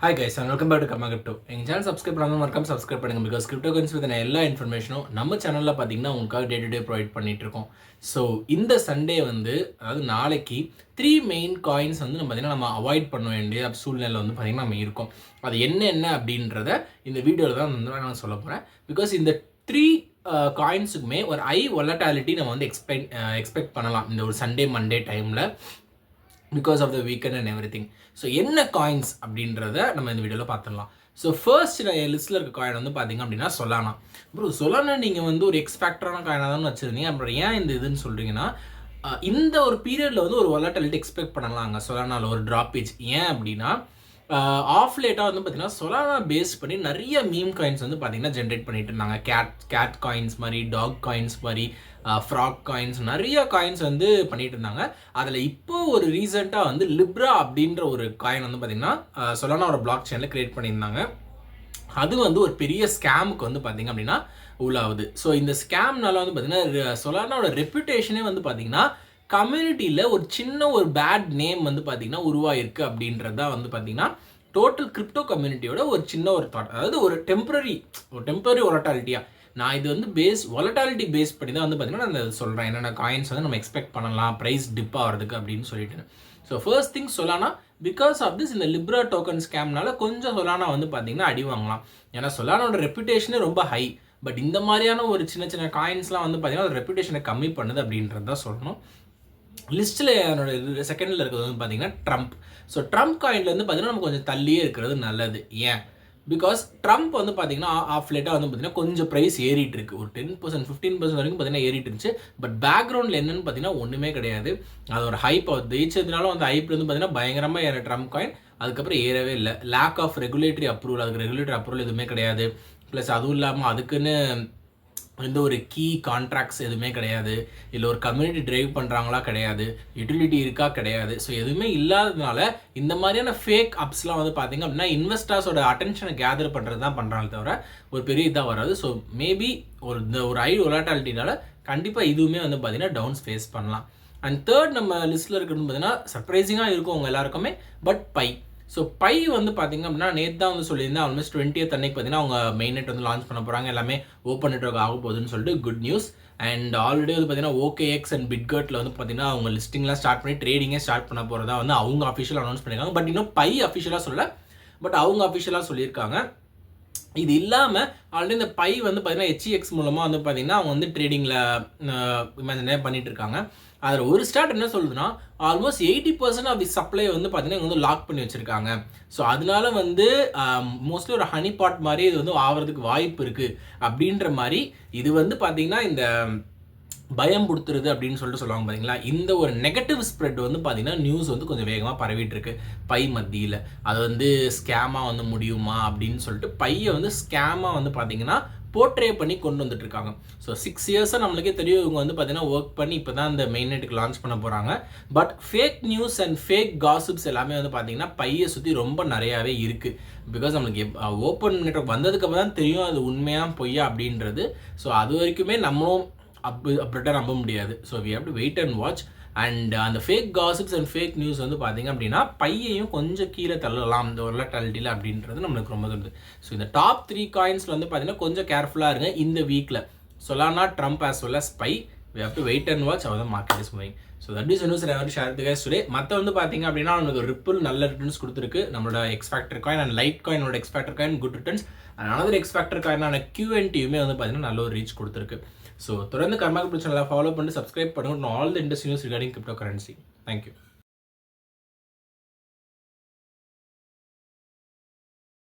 Hi guys, and welcome back to Karma Crypto. எங்கள் channel subscribe பண்ணாமல் மறக்காம subscribe பண்ணுங்கள். பிகாஸ் கிரிப்டோ கரன்சி பற்றின எல்லா இன்ஃபர்மேஷனும் நம்ம சேனலில் பார்த்தீங்கன்னா உங்களுக்காக டே டு டே ப்ரொவைட் பண்ணிகிட்ருக்கோம். ஸோ இந்த சண்டே அதாவது நாளைக்கு 3 மெயின் காயின்ஸ் நம்ம பார்த்தீங்கன்னா நம்ம அவாய்ட் பண்ண வேண்டிய சூழ்நிலை பார்த்தீங்கன்னா நம்ம இருக்கோம். அது என்ன அப்படின்றத இந்த வீடியோவில் தான் நான் சொல்ல போகிறேன். பிகாஸ் இந்த 3 காயின்ஸுக்குமே ஒரு வொலட்டாலிட்டி நம்ம எக்ஸ்பெக்ட் பண்ணலாம் இந்த ஒரு சண்டே மண்டே டைமில், because of the weekend and every thing. So என்ன காயின்ஸ் அப்படின்றத நம்ம இந்த வீடியோவில் பார்த்துடலாம். ஸோ ஃபர்ஸ்ட் என் லிஸ்ட்டில் இருக்க காயின் பார்த்தீங்க அப்படின்னா சொலானா. சொலானா நீங்கள் ஒரு எக்ஸ்பேக்டரான காயினாக தான் வச்சுருந்தீங்க. அப்புறம் ஏன் இந்த இதுன்னு சொல்கிறீங்கன்னா, இந்த ஒரு பீரியடில் ஒரு வொலட்டாலிட்டி எக்ஸ்பெக்ட் பண்ணலாங்க சொலானாவில் ஒரு ட்ராப்பேஜ். ஏன் அப்படின்னா ஆஃப் லேட்டாக பார்த்தீங்கன்னா சொலானா பேஸ் பண்ணி நிறைய மீம் காயின்ஸ் பார்த்தீங்கன்னா ஜென்ரேட் பண்ணிட்டு இருந்தாங்க. கேட் காயின்ஸ் மாதிரி, டாக் காயின்ஸ் மாதிரி, ஃப்ராக் காயின்ஸ், நிறைய காயின்ஸ் பண்ணிட்டு இருந்தாங்க. அதில் இப்போ ஒரு ரீசெண்டாக லிப்ரா அப்படின்ற ஒரு காயின் பார்த்தீங்கன்னா சொலானாவோட பிளாக் செயினில் கிரியேட் பண்ணியிருந்தாங்க. அது ஒரு பெரிய ஸ்கேமுக்கு பார்த்தீங்க அப்படின்னா உள்ளாகுது. ஸோ இந்த ஸ்கேம்னால பார்த்தீங்கன்னா சொலானாவோட ரெப்யூட்டேஷனே பார்த்தீங்கன்னா கம்யூனிட்டியில் ஒரு சின்ன ஒரு பேட் நேம் பார்த்தீங்கன்னா உருவாயிருக்கு அப்படின்றது தான் பார்த்தீங்கன்னா டோட்டல் கிரிப்டோ கம்யூனிட்டியோட ஒரு சின்ன ஒரு தாட். அதாவது ஒரு டெம்பரரி வொலட்டாலிட்டியாக நான் இது வொலட்டாலிட்டி பேஸ் பண்ணி தான் பார்த்தீங்கன்னா நான் சொல்கிறேன். என்னென்ன காயின்ஸ் நம்ம எக்ஸ்பெக்ட் பண்ணலாம் ப்ரைஸ் டிப் ஆகிறதுக்கு அப்படின்னு சொல்லிட்டு. So first thing Solana, because of this இந்த லிப்ரா டோக்கன் ஸ்கேம்னால கொஞ்சம் சொலானா பார்த்தீங்கன்னா அடி வாங்கலாம். ஏன்னா சொலானோட ரெப்யூட்டேஷனே ரொம்ப ஹை. பட் இந்த மாதிரியான ஒரு சின்ன காயின்ஸ்லாம் பார்த்தீங்கன்னா ரெப்யூட்டேஷனை கம்மி பண்ணுது அப்படின்றது தான் சொல்லணும். லிஸ்ட்டில் என்னோட செகண்டில் இருக்கிறது பார்த்தீங்கன்னா ட்ரம்ப். ஸோ ட்ரம்ப் காயின்லேருந்து பார்த்தீங்கன்னா நம்ம கொஞ்சம் தள்ளியே இருக்கிறது நல்லது. ஏன்? பிகாஸ் ட்ரம்ப் பார்த்தீங்கன்னா ஆஃப் லேட்டாக பார்த்தீங்கன்னா கொஞ்சம் ப்ரைஸ் ஏறிட்டு இருக்கு. ஒரு 10%, 15% வரைக்கும் பார்த்தீங்கன்னா ஏறிட்டு இருந்துச்சு. பட் பேக்ரவுண்டில் என்னன்னு பார்த்தீங்கன்னா ஒன்றுமே கிடையாது. அது ஒரு ஹைப் ஜெயிச்சதுனால ஹைப்லேருந்து பார்த்தீங்கன்னா பயங்கரமாக ஏற ட்ரம்ப் காயின் அதுக்கப்புறம் ஏறவே இல்லை. லேக் ஆஃப் ரெகுலேட்டரி அப்ரூவல், அதுக்கு ரெகுலேட்டரி அப்ரூவல் எதுவுமே கிடையாது. ப்ளஸ் அதுவும் இல்லாமல் அதுக்குன்னு எந்த ஒரு கீ கான்ட்ராக்ட்ஸ் எதுவுமே கிடையாது. இல்லை ஒரு கம்யூனிட்டி ட்ரைவ் பண்ணுறாங்களா கிடையாது. யூட்டிலிட்டி இருக்கா கிடையாது. ஸோ எதுவுமே இல்லாததுனால இந்த மாதிரியான ஃபேக் அப்ஸ்லாம் பார்த்தீங்க அப்படின்னா இன்வெஸ்டர்ஸோட அட்டென்ஷனை கேதர் பண்ணுறது தான் பண்ணுறாங்க தவிர ஒரு பெரிய இதாக வராது. ஸோ மேபி ஒரு ஹை வொலட்டாலிட்டினால கண்டிப்பாக இதுவுமே பார்த்தீங்கன்னா டவுன்ஸ் ஃபேஸ் பண்ணலாம். அண்ட் தேர்ட் நம்ம லிஸ்ட்டில் இருக்கிறது பார்த்தீங்கன்னா சர்ப்ரைசிங்காக இருக்கும் உங்கள் எல்லாருக்குமே, பட் பை. ஸோ பை பார்த்தீங்க அப்படின்னா நேற்று தான் சொல்லியிருந்தேன். ஆல்மோஸ்ட் 20th அன்னைக்கு பார்த்தீங்கன்னா அவங்க மெயின் நெட் லான்ச் பண்ண போகிறாங்க. எல்லாமே ஓப்பன் நெட்வொர்க் ஆக போகுதுன்னு சொல்லிட்டு குட் நியூஸ். அண்ட் ஆல்ரெடி பார்த்தீங்கன்னா OKX அண்ட் பிட்கர்ட்டில் பார்த்தீங்கன்னா அவங்க லிஸ்டிங்லாம் ஸ்டார்ட் பண்ணி ட்ரேடிங்கே ஸ்டார்ட் பண்ண போகிறதா அவங்க அஃபிஷியலாக அனௌன்ஸ் பண்ணியிருக்காங்க. பட் இன்னும் பை அஃபிஷியலாக சொல்லலை, பட் அவங்க அஃபிஷியலாக சொல்லியிருக்காங்க. இது இல்லாமல் ஆல்ரெடி இந்த பை பார்த்தீங்கன்னா HEX மூலமாக பார்த்தீங்கன்னா அவங்க ட்ரேடிங்கில் இமேஜினே பண்ணிட்டு இருக்காங்க. அதில் ஒரு ஸ்டார்ட் என்ன சொல்லுதுன்னா ஆல்மோஸ்ட் 80% ஆஃப் தி சப்ளை பார்த்தீங்கன்னா இவங்க லாக் பண்ணி வச்சுருக்காங்க. ஸோ அதனால மோஸ்ட்லி ஒரு ஹனி பாட் மாதிரி இது ஆகிறதுக்கு வாய்ப்பு இருக்குது அப்படின்ற மாதிரி இது பார்த்தீங்கன்னா இந்த பயம் கொடுத்துருது அப்படின்னு சொல்லுவாங்க பார்த்தீங்களா. இந்த ஒரு நெகட்டிவ் ஸ்ப்ரெட் பார்த்தீங்கன்னா நியூஸ் கொஞ்சம் வேகமாக பரவிட்டு இருக்கு பை மத்தியில். அது ஸ்கேமாக முடியுமா அப்படின்னு சொல்லிட்டு பையை ஸ்கேமாக பார்த்தீங்கன்னா போர்ட்ரே பண்ணி கொண்டு வந்துட்டு இருக்காங்க. ஸோ 6 இயர்ஸாக நம்மளுக்கே தெரியும் இவங்க பார்த்தீங்கன்னா ஒர்க் பண்ணி இப்போ தான் இந்த மெயின் நெட்டுக்கு லான்ச் பண்ண போகிறாங்க. But fake news and fake gossips எல்லாமே பார்த்தீங்கன்னா பையை சுற்றி ரொம்ப நிறையாவே இருக்குது. பிகாஸ் நம்மளுக்கு ஓப்பன் நெட்வொர்க் வந்ததுக்கப்புறம் தான் தெரியும் அது உண்மையாக பொய்யா அப்படின்றது. ஸோ அது வரைக்குமே நம்மளும் அப்படின்ட்டு நம்ப முடியாது. So we have to wait and watch. And அந்த fake gossips and fake news பார்த்தீங்க அப்படின்னா பையையும் கொஞ்சம் கீழே தள்ளலாம் இந்த வொலட்டாலிட்டியில் அப்படின்றது நம்மளுக்கு ரொம்ப தோணுது. ஸோ இந்த டாப் 3 காயின்ஸில் பார்த்தீங்கன்னா கொஞ்சம் கேர்ஃபுல்லாக இருங்க இந்த வீக்கில். Solana, Trump as well as Pi. we have to wait and watch how the market is moving. So that is the news I want to share with you guys today. மற்ற பார்த்தீங்க அப்படின்னா நமக்கு ரிப்பிள் நல்ல returns கொடுத்துருக்கு. நம்மளோட x factor coin and light காயினோட x factor coin good returns. And another x factor காயினான QNTயுமே பார்த்தீங்கன்னா நல்ல ஒரு ரீச் கொடுத்துருக்கு. ஸோ தொடர்ந்து கர்மா கிரிப்டோ சேனலை ஃபாலோ பண்ணி சப்ஸ்கிரைப் பண்ணுங்க all the industry news regarding crypto currency. Thank you.